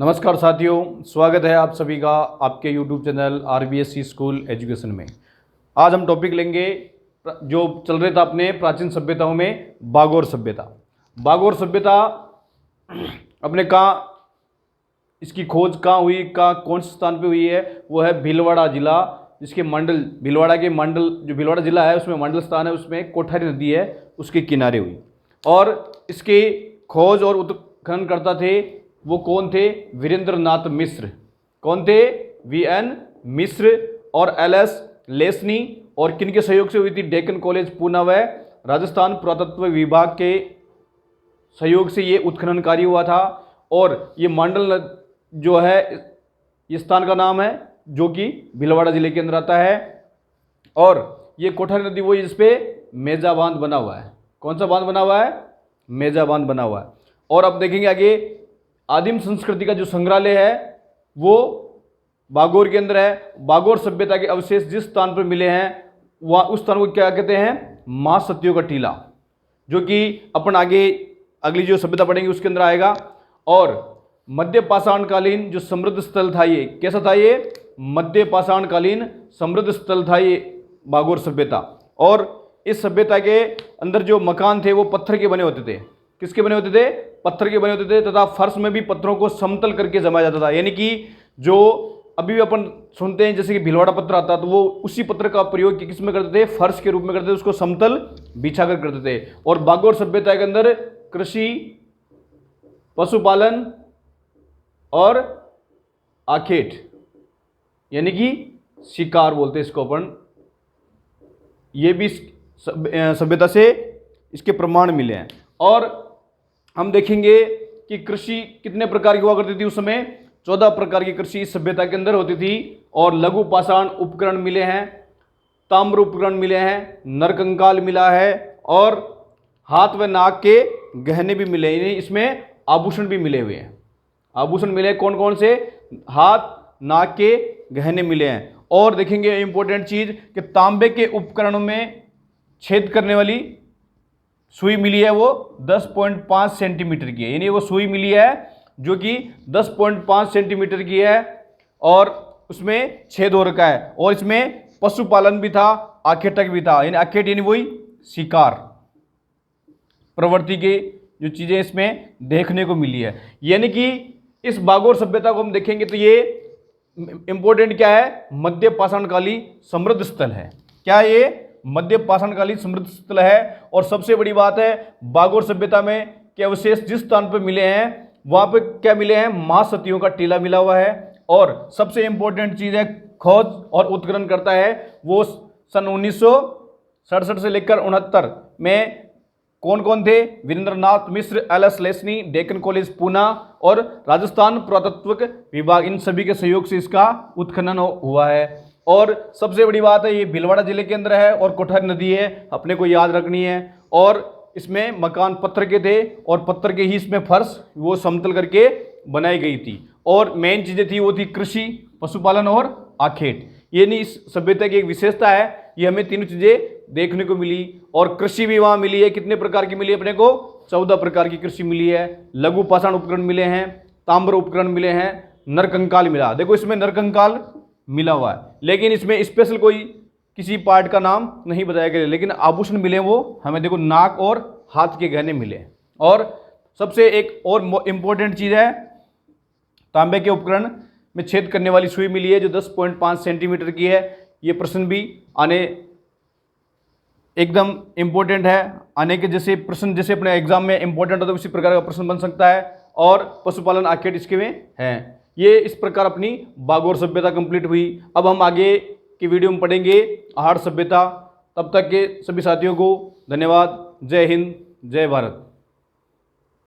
नमस्कार साथियों, स्वागत है आप सभी का आपके YouTube channel RBSC school education में। आज हम टॉपिक लेंगे जो चल रहे था अपने प्राचीन सभ्यताओं में, बागोर सभ्यता। बागोर सभ्यता अपने कहाँ, इसकी खोज कहाँ हुई, कौन से स्थान पे हुई है, वो है भीलवाड़ा जिला, जिसके मंडल, भीलवाड़ा के मंडल, जो भीलवाड़ा जिला है उसमें मंडल स्थान है, उसमें कोठारी नदी है, उसके किनारे हुई। और इसकी खोज और उत्खनन करता थे वो कौन थे? वीरेंद्र नाथ मिश्र। कौन थे? VN मिश्र और LS लेसनी। और किनके सहयोग से हुई थी? डेक्कन कॉलेज पूना व राजस्थान पुरातत्व विभाग के सहयोग से ये उत्खनन कार्य हुआ था। और ये मंडल जो है, इस स्थान का नाम है जो कि भीलवाड़ा जिले के अंदर आता है। और ये कोठारी नदी वो जिसपे मेजा बांध बना हुआ है। कौन सा बांध बना हुआ है? मेजा बांध बना हुआ है। और अब देखेंगे आगे, आदिम संस्कृति का जो संग्रहालय है वो बागोर के अंदर है। बागोर सभ्यता के अवशेष जिस स्थान पर मिले हैं वह उस स्थान को क्या कहते हैं? मां सतियों का टीला, जो कि अपन आगे अगली जो सभ्यता पढ़ेंगे उसके अंदर आएगा। और मध्य पाषाणकालीन जो समृद्ध स्थल था, ये कैसा था? ये मध्य पाषाणकालीन समृद्ध स्थल था ये बागोर सभ्यता। और इस सभ्यता के अंदर जो मकान थे वो पत्थर के बने होते थे। किसके बने होते थे? पत्थर के बने होते थे। तथा फर्श में भी पत्थरों को समतल करके जमाया जाता था। यानी कि जो अभी भी अपन सुनते हैं जैसे कि भीलवाड़ा पत्थर आता, तो वो उसी पत्थर का प्रयोग किस में करते थे? फर्श के रूप में करते थे, उसको समतल बिछा कर करते थे। और बागोर सभ्यता के अंदर कृषि, पशुपालन और आखेट यानी कि शिकार बोलते हैं इसको अपन, ये भी सभ्यता से इसके प्रमाण मिले हैं। और हम देखेंगे कि कृषि कितने प्रकार की हुआ करती थी उस समय। 14 प्रकार की कृषि इस सभ्यता के अंदर होती थी। और लघु पाषाण उपकरण मिले हैं, ताम्र उपकरण मिले हैं, नरकंकाल मिला है और हाथ व नाक के गहने भी मिले। यानी इसमें आभूषण भी मिले हुए हैं। आभूषण मिले कौन कौन से? हाथ, नाक के गहने मिले हैं। और देखेंगे इंपॉर्टेंट चीज कि तांबे के उपकरणों में छेद करने वाली सुई मिली है, वो 10.5 सेंटीमीटर की है। यानी वो सुई मिली है जो कि 10.5 सेंटीमीटर की है और उसमें छेद हो रखा है। और इसमें पशुपालन भी था, आखेटक भी था। यानी आखेट यानी वही शिकार प्रवृत्ति के जो चीजें इसमें देखने को मिली है। यानी कि इस बागोर सभ्यता को हम देखेंगे तो ये इंपॉर्टेंट क्या है? मध्य पाषाणकालीन समृद्ध स्थल है। क्या ये? मध्य पाषाणकालीन समृद्ध स्थल है। और सबसे बड़ी बात है, बागोर सभ्यता में के अवशेष जिस स्थान पर मिले हैं वहां पे क्या मिले हैं? मां सतियों का टीला मिला हुआ है। और सबसे इंपॉर्टेंट चीज है, खोज और उत्खनन करता है वो सन 1967 से लेकर 69 में कौन कौन थे? वीरेंद्र नाथ मिश्र, LS लेसनी, डेक्कन कॉलेज पूना और राजस्थान पुरातत्व विभाग, इन सभी के सहयोग से इसका उत्खनन हुआ है। और सबसे बड़ी बात है, ये भीलवाड़ा जिले के अंदर है और कोठारी नदी है, अपने को याद रखनी है। और इसमें मकान पत्थर के थे और पत्थर के ही इसमें फर्श वो समतल करके बनाई गई थी। और मेन चीजें थी वो थी कृषि, पशुपालन और आखेट। ये नहीं, इस सभ्यता की एक विशेषता है, ये हमें तीनों चीजें देखने को मिली। और कृषि भी वहां मिली है। कितने प्रकार की मिली? अपने को 14 प्रकार की कृषि मिली है। लघु पाषाण उपकरण मिले हैं, ताम्र उपकरण मिले हैं, नरकंकाल मिला। देखो इसमें नरकंकाल मिला हुआ है, लेकिन इसमें स्पेशल कोई किसी पार्ट का नाम नहीं बताया गया। लेकिन आभूषण मिले वो हमें, देखो नाक और हाथ के गहने मिले। और सबसे एक और इंपॉर्टेंट चीज है, तांबे के उपकरण में छेद करने वाली सुई मिली है जो 10.5 सेंटीमीटर की है। ये प्रश्न भी आने एकदम इंपॉर्टेंट है, आने के जैसे प्रश्न जैसे अपने एग्जाम में इंपॉर्टेंट होता है उसी प्रकार का प्रश्न बन सकता है। और पशुपालन आखेट इसके में है। ये इस प्रकार अपनी बागोर सभ्यता कंप्लीट हुई। अब हम आगे की वीडियो में पढ़ेंगे आहड़ सभ्यता। तब तक के सभी साथियों को धन्यवाद। जय हिंद, जय भारत।